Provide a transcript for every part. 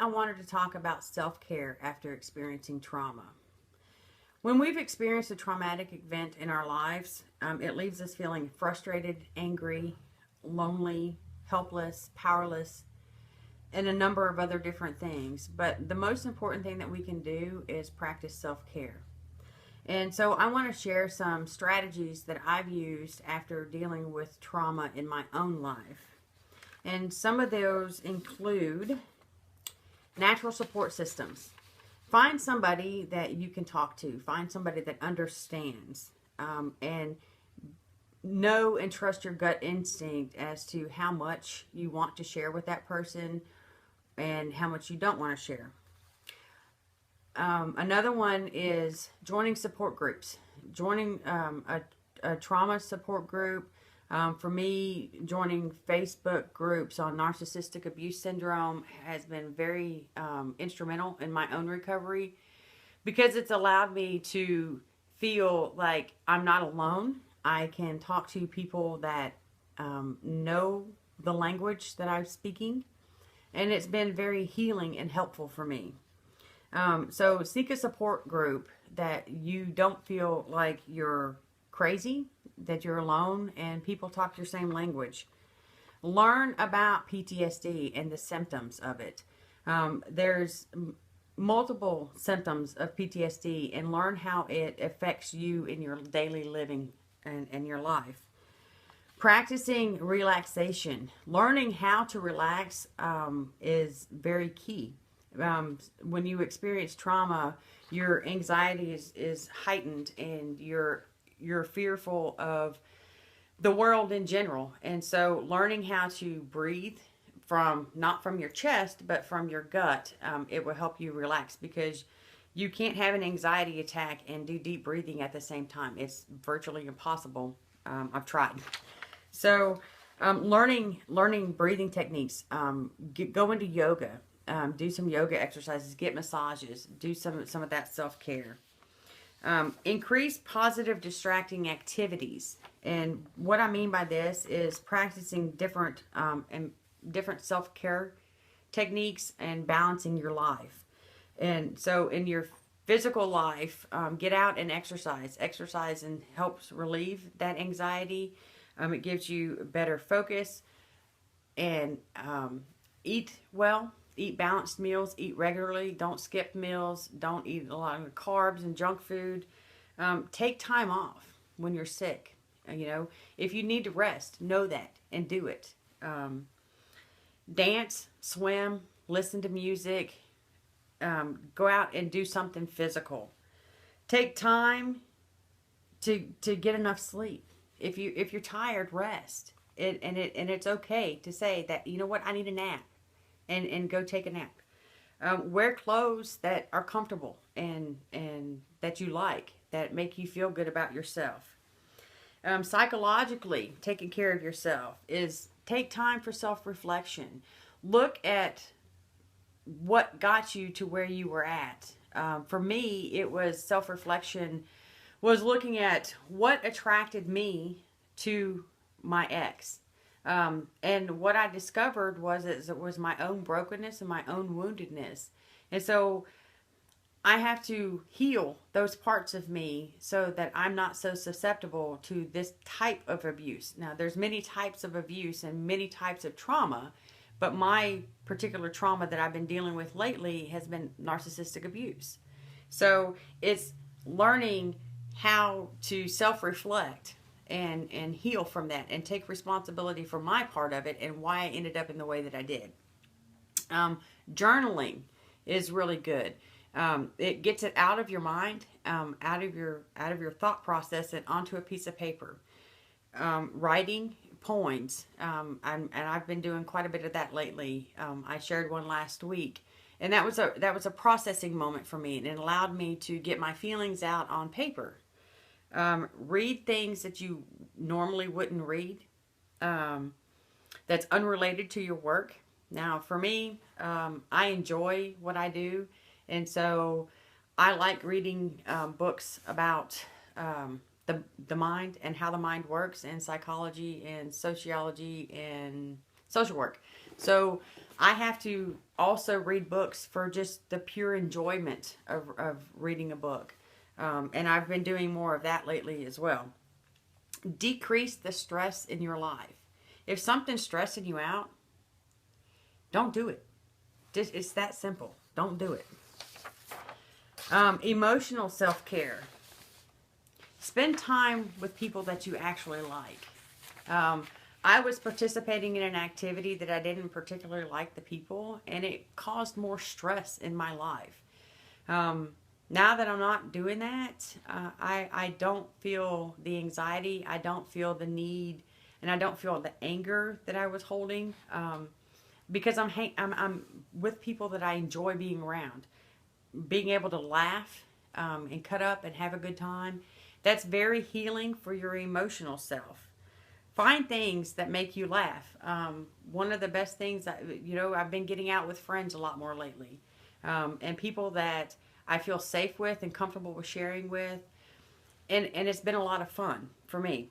wanted to talk about self-care after experiencing trauma. When we've experienced a traumatic event in our lives, it leaves us feeling frustrated, angry, lonely, helpless, powerless, and a number of other different things. But the most important thing that we can do is practice self-care. And so I want to share some strategies that I've used after dealing with trauma in my own life. And some of those include natural support systems. Find somebody that you can talk to. Find somebody that understands, and know and trust your gut instinct as to how much you want to share with that person and how much you don't want to share. Another one is joining support groups. Joining a trauma support group. For me, joining Facebook groups on narcissistic abuse syndrome has been very instrumental in my own recovery, because it's allowed me to feel like I'm not alone. I can talk to people that know the language that I'm speaking, and it's been very healing and helpful for me. So seek a support group that you don't feel like you're crazy, that you're alone, and people talk your same language. Learn about PTSD and the symptoms of it. There's multiple symptoms of PTSD, and learn how it affects you in your daily living and your life. Practicing relaxation. Learning how to relax is very key. When you experience trauma, your anxiety is heightened, and you're fearful of the world in general. And so learning how to breathe not from your chest, but from your gut, it will help you relax, because you can't have an anxiety attack and do deep breathing at the same time. It's virtually impossible. I've tried. So learning breathing techniques, go into yoga, do some yoga exercises, get massages, do some of that self-care. Increase positive distracting activities. And what I mean by this is practicing different self-care techniques and balancing your life. And so in your physical life, get out and exercise. Exercise and helps relieve that anxiety. It gives you better focus. And eat well. Eat balanced meals, eat regularly, don't skip meals, don't eat a lot of carbs and junk food. Take time off when you're sick. If you need to rest, know that and do it. Dance, swim, listen to music, go out and do something physical. Take time to get enough sleep. If you're tired, rest. And it's okay to say that, you know what, I need a nap. And go take a nap. Wear clothes that are comfortable and that you like, that make you feel good about yourself. Psychologically, taking care of yourself is take time for self-reflection. Look at what got you to where you were at. For me, it was self-reflection, was looking at what attracted me to my ex. And what I discovered was it was my own brokenness and my own woundedness. And so I have to heal those parts of me so that I'm not so susceptible to this type of abuse. Now, there's many types of abuse and many types of trauma, but my particular trauma that I've been dealing with lately has been narcissistic abuse. So it's learning how to self-reflect and heal from that and take responsibility for my part of it and why I ended up in the way that I did. Journaling is really good. It gets it out of your mind, out of your thought process, and onto a piece of paper. Writing poems, and I've been doing quite a bit of that lately. I shared one last week, and that was a processing moment for me, and it allowed me to get my feelings out on paper. Read things that you normally wouldn't read, that's unrelated to your work. Now, for me, I enjoy what I do, and so I like reading books about the mind and how the mind works, and psychology and sociology and social work. So I have to also read books for just the pure enjoyment of reading a book. And I've been doing more of that lately as well. Decrease the stress in your life. If something's stressing you out, don't do it. It's that simple. Don't do it. Emotional self-care. Spend time with people that you actually like. I was participating in an activity that I didn't particularly like the people, and it caused more stress in my life. Now that I'm not doing that, I don't feel the anxiety, I don't feel the need, and I don't feel the anger that I was holding, because I'm with people that I enjoy being around. Being able to laugh and cut up and have a good time, that's very healing for your emotional self. Find things that make you laugh. One of the best things, I've been getting out with friends a lot more lately, and people that I feel safe with and comfortable with sharing with, and it's been a lot of fun for me.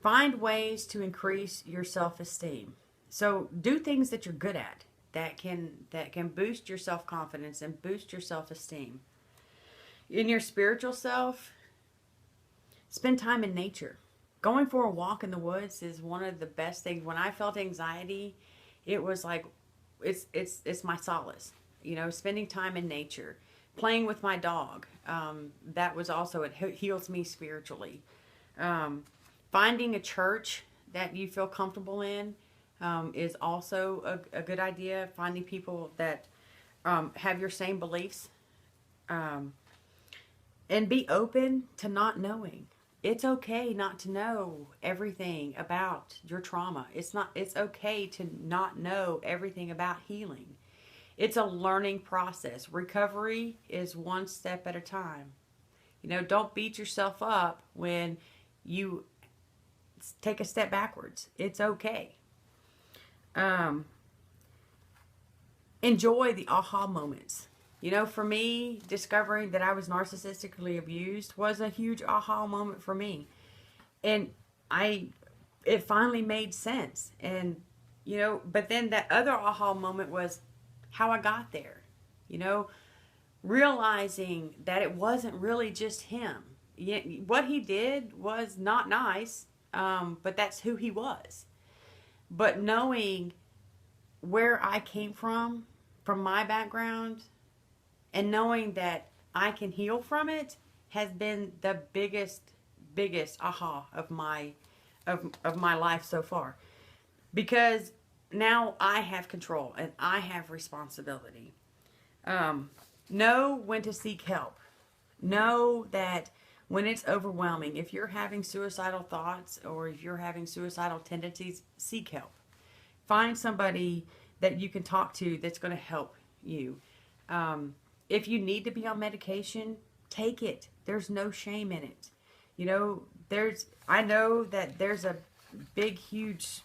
Find ways to increase your self-esteem. So do things that you're good at that can boost your self-confidence and boost your self-esteem. In your spiritual self, spend time in nature. Going for a walk in the woods is one of the best things. When I felt anxiety, it was like it's my solace. Spending time in nature, playing with my dog. That was also, it heals me spiritually. Finding a church that you feel comfortable in is also a good idea. Finding people that have your same beliefs, and be open to not knowing. It's okay not to know everything about your trauma. It's okay to not know everything about healing. It's a learning process. Recovery is one step at a time. Don't beat yourself up when you take a step backwards. It's okay. Enjoy the aha moments. For me, discovering that I was narcissistically abused was a huge aha moment for me. And it finally made sense. And, but then that other aha moment was how I got there. Realizing that it wasn't really just him. What he did was not nice, but that's who he was. But knowing where I came from my background, and knowing that I can heal from it has been the biggest aha of my life so far. Because now I have control and I have responsibility. Know when to seek help. Know that when it's overwhelming, if you're having suicidal thoughts or if you're having suicidal tendencies, seek help. Find somebody that you can talk to that's going to help you. If you need to be on medication, take it. There's no shame in it. I know that there's a big, huge,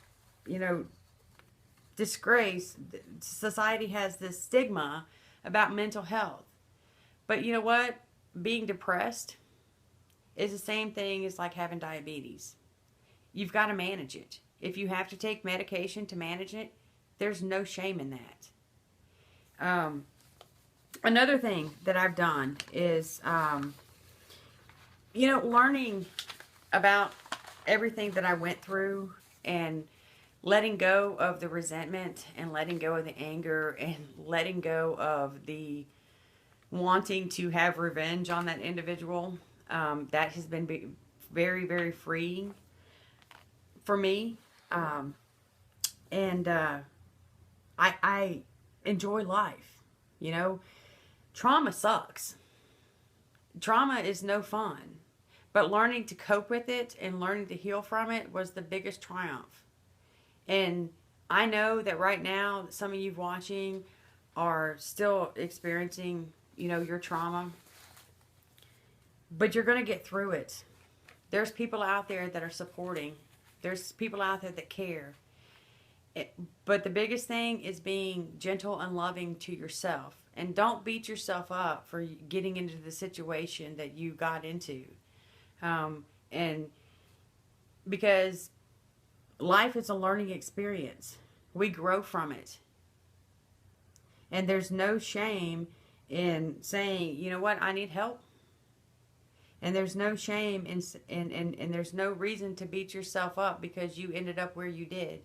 disgrace. Society has this stigma about mental health. But you know what? Being depressed is the same thing as like having diabetes. You've got to manage it. If you have to take medication to manage it, there's no shame in that. Another thing that I've done is, learning about everything that I went through and letting go of the resentment and letting go of the anger and letting go of the wanting to have revenge on that individual. That has been very, very freeing for me. I enjoy life. Trauma sucks. Trauma is no fun. But learning to cope with it and learning to heal from it was the biggest triumph. And I know that right now, some of you watching are still experiencing, your trauma. But you're going to get through it. There's people out there that are supporting. There's people out there that care. But the biggest thing is being gentle and loving to yourself. And don't beat yourself up for getting into the situation that you got into. And because life is a learning experience. We grow from it. And there's no shame in saying, you know what, I need help. And there's no shame and there's no reason to beat yourself up because you ended up where you did.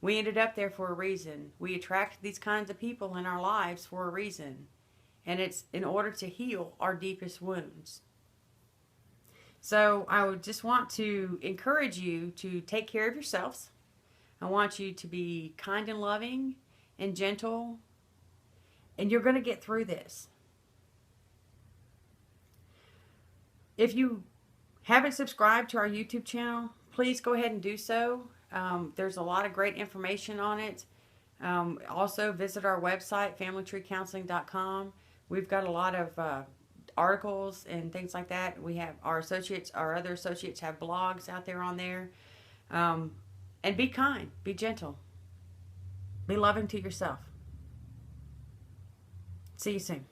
We ended up there for a reason. We attract these kinds of people in our lives for a reason. And it's in order to heal our deepest wounds. So I would just want to encourage you to take care of yourselves. I want you to be kind and loving and gentle. And you're going to get through this. If you haven't subscribed to our YouTube channel, please go ahead and do so. There's a lot of great information on it. Also, visit our website, familytreecounseling.com. We've got a lot of articles and things like that. We have our other associates have blogs out there on there. And be kind, be gentle, be loving to yourself. See you soon.